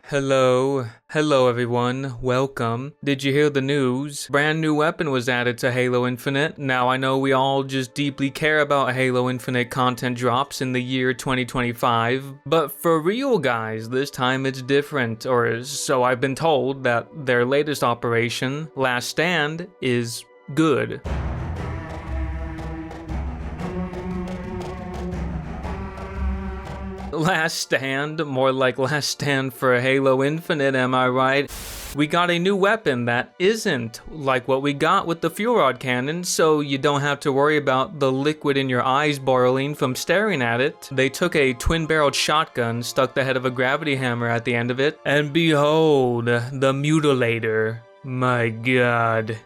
Hello everyone, welcome. Did you hear the news? Brand new weapon was added to Halo Infinite. Now I know we all just deeply care about Halo Infinite content drops in the year 2025, but for real guys, this time it's different, or so I've been told that their latest operation, Last Stand, is good. Last Stand, more like Last Stand for Halo Infinite, am I right? We got a new weapon that isn't like what we got with the fuel rod cannon, so you don't have to worry about the liquid in your eyes boiling from staring at it. They took a twin-barreled shotgun, stuck the head of a gravity hammer at the end of it, and behold, the Mutilator. My god.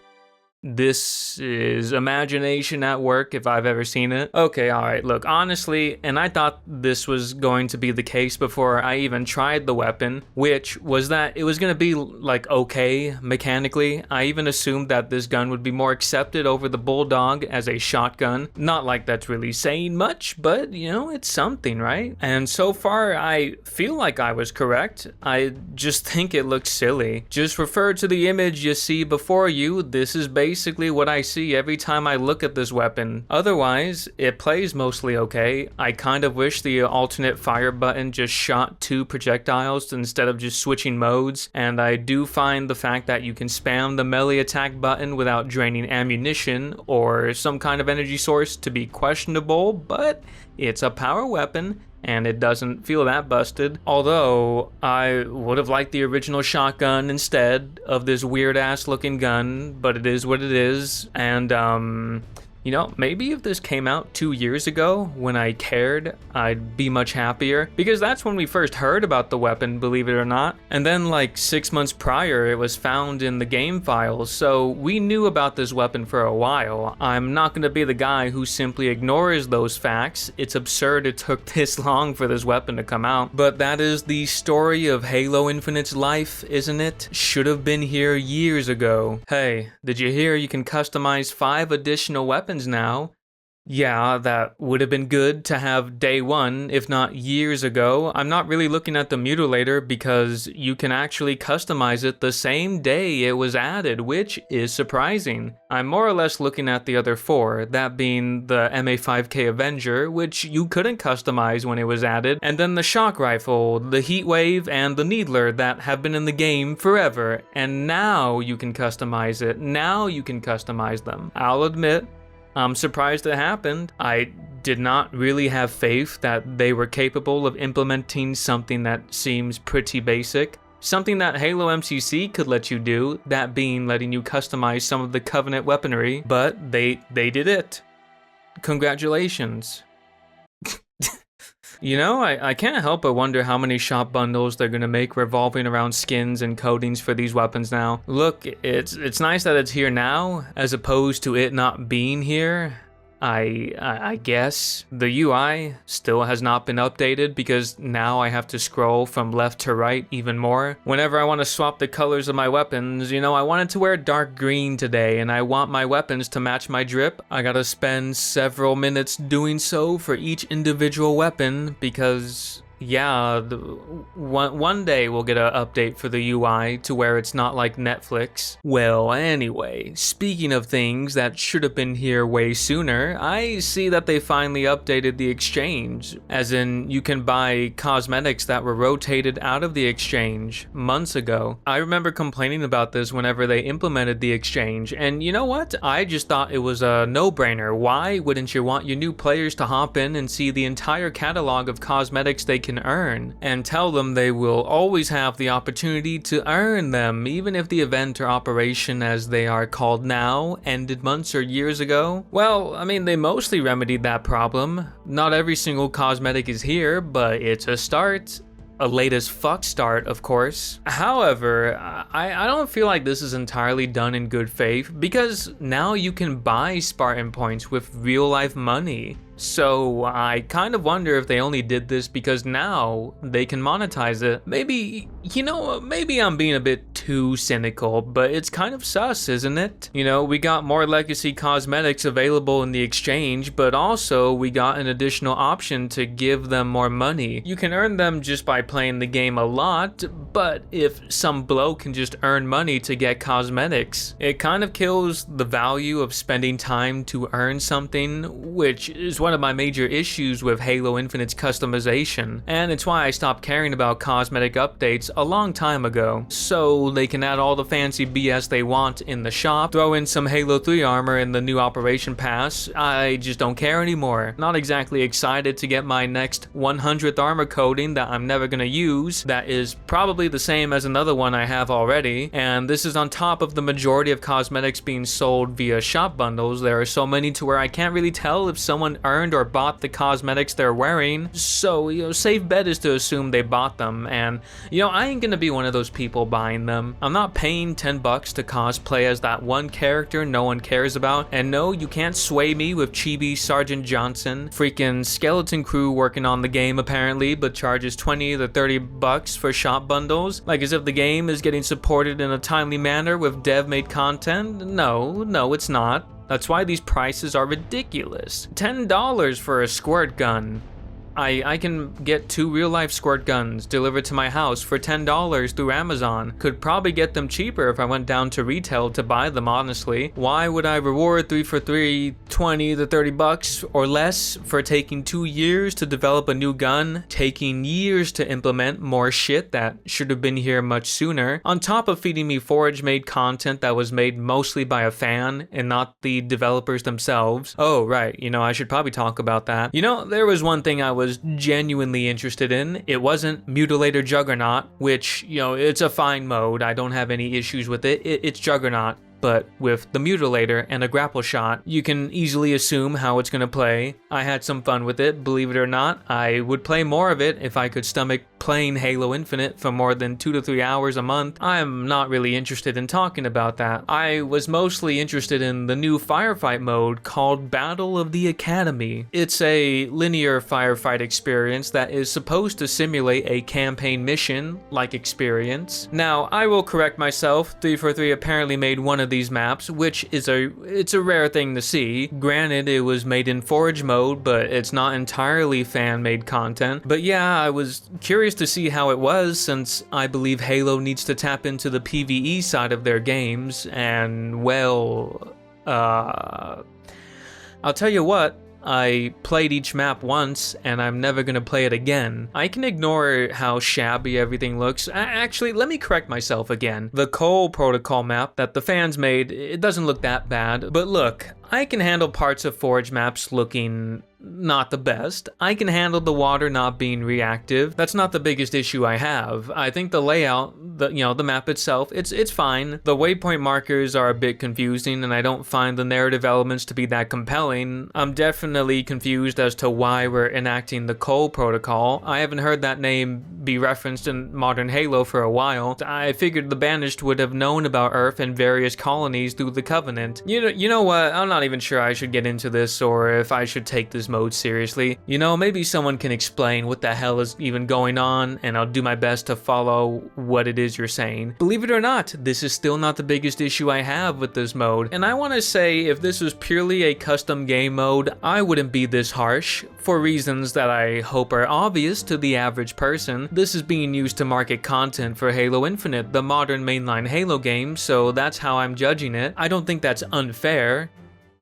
This is imagination at work if I've ever seen it. Okay, alright, look, honestly, and I thought this was going to be the case before I even tried the weapon, which was that it was going to be, like, okay mechanically. I even assumed that this gun would be more accepted over the Bulldog as a shotgun. Not like that's really saying much, but, you know, it's something, right? And so far, I feel like I was correct. I just think it looks silly. Just refer to the image you see before you. This is basically what I see every time I look at this weapon. Otherwise, it plays mostly okay. I kind of wish the alternate fire button just shot two projectiles instead of just switching modes, and I do find the fact that you can spam the melee attack button without draining ammunition or some kind of energy source to be questionable, but it's a power weapon and it doesn't feel that busted. Although, I would have liked the original shotgun instead of this weird-ass looking gun, but it is what it is, and, you know, maybe if this came out 2 years ago, when I cared, I'd be much happier, because that's when we first heard about the weapon, believe it or not. And then like 6 months prior, it was found in the game files, so we knew about this weapon for a while. I'm not gonna be the guy who simply ignores those facts. It's absurd it took this long for this weapon to come out, but that is the story of Halo Infinite's life, isn't it? Should have been here years ago. Hey, did you hear you can customize 5 additional weapons now? Yeah, that would have been good to have day one, if not years ago. I'm not really looking at the Mutilator because you can actually customize it the same day it was added, which is surprising. I'm more or less looking at the other 4, that being the MA5K Avenger, which you couldn't customize when it was added, and then the Shock Rifle, the Heatwave, and the Needler that have been in the game forever, and now you can customize it. Now you can customize them. I'll admit, I'm surprised it happened. I did not really have faith that they were capable of implementing something that seems pretty basic. Something that Halo MCC could let you do, that being letting you customize some of the Covenant weaponry, but they did it. Congratulations. You know, I can't help but wonder how many shop bundles they're gonna make revolving around skins and coatings for these weapons now. Look, it's nice that it's here now, as opposed to it not being here. I guess. The UI still has not been updated because now I have to scroll from left to right even more. Whenever I want to swap the colors of my weapons, you know, I wanted to wear dark green today and I want my weapons to match my drip. I gotta spend several minutes doing so for each individual weapon because, yeah, one day we'll get an update for the UI to where it's not like Netflix. Well, anyway, speaking of things that should have been here way sooner, I see that they finally updated the exchange. As in, you can buy cosmetics that were rotated out of the exchange months ago. I remember complaining about this whenever they implemented the exchange, and you know what? I just thought it was a no-brainer. Why wouldn't you want your new players to hop in and see the entire catalog of cosmetics they can earn, and tell them they will always have the opportunity to earn them, even if the event or operation, as they are called now, ended months or years ago? Well, I mean, they mostly remedied that problem. Not every single cosmetic is here, but it's a start. A late as fuck start, of course. However, I don't feel like this is entirely done in good faith, because now you can buy Spartan points with real life money. So I kind of wonder if they only did this because now they can monetize it. Maybe, maybe I'm being a bit too cynical, but it's kind of sus, isn't it? We got more legacy cosmetics available in the exchange, but also we got an additional option to give them more money. You can earn them just by playing the game a lot, but if some bloke can just earn money to get cosmetics, it kind of kills the value of spending time to earn something, which is one of my major issues with Halo Infinite's customization, and it's why I stopped caring about cosmetic updates a long time ago. So they can add all the fancy BS they want in the shop, throw in some Halo 3 armor in the new Operation Pass. I just don't care anymore. Not exactly excited to get my next 100th armor coating that I'm never gonna use, that is probably the same as another one I have already, and this is on top of the majority of cosmetics being sold via shop bundles. There are so many to where I can't really tell if someone earned or bought the cosmetics they're wearing, so safe bet is to assume they bought them, and I ain't gonna be one of those people buying them. I'm not paying $10 to cosplay as that one character no one cares about, and no, you can't sway me with chibi Sergeant Johnson, freaking skeleton crew working on the game apparently, but charges $20 to $30 for shop bundles, like as if the game is getting supported in a timely manner with dev-made content. No, it's not. That's why these prices are ridiculous. $10 for a squirt gun. I can get 2 real-life squirt guns delivered to my house for $10 through Amazon. Could probably get them cheaper if I went down to retail to buy them, honestly. Why would I reward 3 for 3 $20 to $30 or less for taking 2 years to develop a new gun, taking years to implement more shit that should have been here much sooner, on top of feeding me Forge-made content that was made mostly by a fan and not the developers themselves? Oh, right, I should probably talk about that. There was one thing I was genuinely interested in. It wasn't Mutilator Juggernaut, which, it's a fine mode. I don't have any issues with it. It's Juggernaut. But with the Mutilator and a grapple shot, you can easily assume how it's gonna play. I had some fun with it, believe it or not. I would play more of it if I could stomach playing Halo Infinite for more than 2 to 3 hours a month. I'm not really interested in talking about that. I was mostly interested in the new firefight mode called Battle of the Academy. It's a linear firefight experience that is supposed to simulate a campaign mission-like experience. Now, I will correct myself. 343 apparently made one of these maps, which is it's a rare thing to see. Granted, it was made in Forge mode, but it's not entirely fan-made content. But yeah, I was curious to see how it was, since I believe Halo needs to tap into the PvE side of their games, and well, I'll tell you what, I played each map once, and I'm never gonna play it again. I can ignore how shabby everything looks. Actually, let me correct myself again. The Cole Protocol map that the fans made, it doesn't look that bad, but look, I can handle parts of Forge maps looking not the best. I can handle the water not being reactive. That's not the biggest issue I have. I think the layout, the map itself, it's fine. The waypoint markers are a bit confusing, and I don't find the narrative elements to be that compelling. I'm definitely confused as to why we're enacting the Cole Protocol. I haven't heard that name be referenced in modern Halo for a while. I figured the Banished would have known about Earth and various colonies through the Covenant. You know what? I'm not even sure I should get into this, or if I should take this mode seriously. Maybe someone can explain what the hell is even going on, and I'll do my best to follow what it is you're saying. Believe it or not, this is still not the biggest issue I have with this mode, and I want to say if this was purely a custom game mode, I wouldn't be this harsh. For reasons that I hope are obvious to the average person, this is being used to market content for Halo Infinite, the modern mainline Halo game, so that's how I'm judging it. I don't think that's unfair.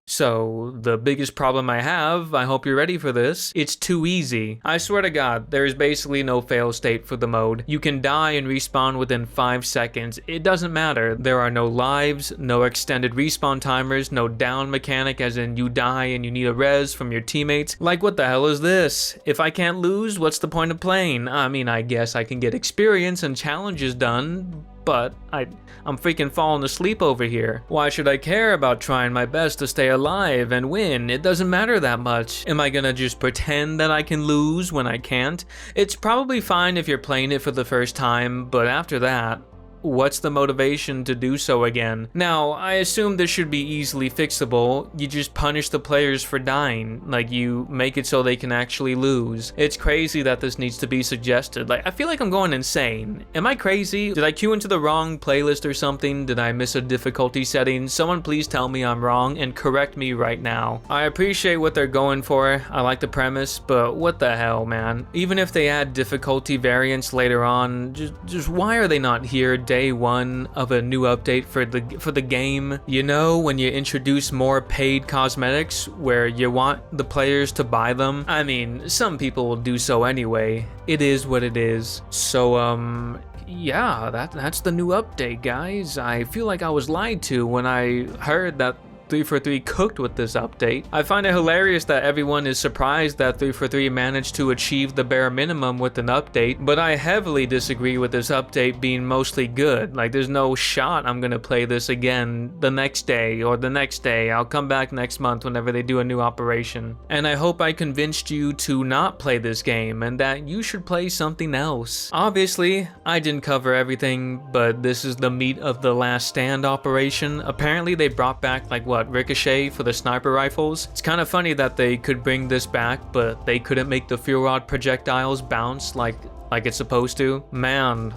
So, the biggest problem I have, I hope you're ready for this, it's too easy. I swear to God, there is basically no fail state for the mode. You can die and respawn within 5 seconds. It doesn't matter. There are no lives, no extended respawn timers, no down mechanic as in you die and you need a res from your teammates. Like, what the hell is this? If I can't lose, what's the point of playing? I mean, I guess I can get experience and challenges done, but I'm freaking falling asleep over here. Why should I care about trying my best to stay alive and win? It doesn't matter that much. Am I gonna just pretend that I can lose when I can't? It's probably fine if you're playing it for the first time, but after that, what's the motivation to do so again? Now, I assume this should be easily fixable. You just punish the players for dying. Like, you make it so they can actually lose. It's crazy that this needs to be suggested. Like, I feel like I'm going insane. Am I crazy? Did I queue into the wrong playlist or something? Did I miss a difficulty setting? Someone please tell me I'm wrong and correct me right now. I appreciate what they're going for. I like the premise, but what the hell, man? Even if they add difficulty variants later on, just why are they not here day one of a new update for the game? You know, when you introduce more paid cosmetics where you want the players to buy them. I mean, some people will do so anyway. It is what it is. So, yeah, that's the new update, guys. I feel like I was lied to when I heard that 343 cooked with this update. I find it hilarious that everyone is surprised that 343 managed to achieve the bare minimum with an update, but I heavily disagree with this update being mostly good. Like, there's no shot I'm gonna play this again the next day or the next day. I'll come back next month whenever they do a new operation. And I hope I convinced you to not play this game and that you should play something else. Obviously, I didn't cover everything, but this is the meat of the Last Stand operation. Apparently they brought back, like, what, Ricochet for the sniper rifles? It's kind of funny that they could bring this back, but they couldn't make the Fuel Rod projectiles bounce like it's supposed to. Man,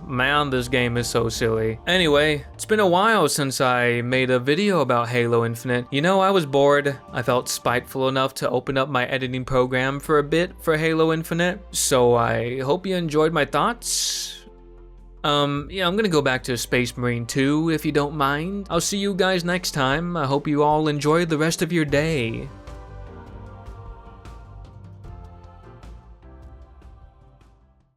this game is so silly. Anyway, it's been a while since I made a video about Halo Infinite. You know, I was bored. I felt spiteful enough to open up my editing program for a bit for Halo Infinite. So I hope you enjoyed my thoughts. Yeah, I'm gonna go back to Space Marine 2 if you don't mind. I'll see you guys next time. I hope you all enjoy the rest of your day.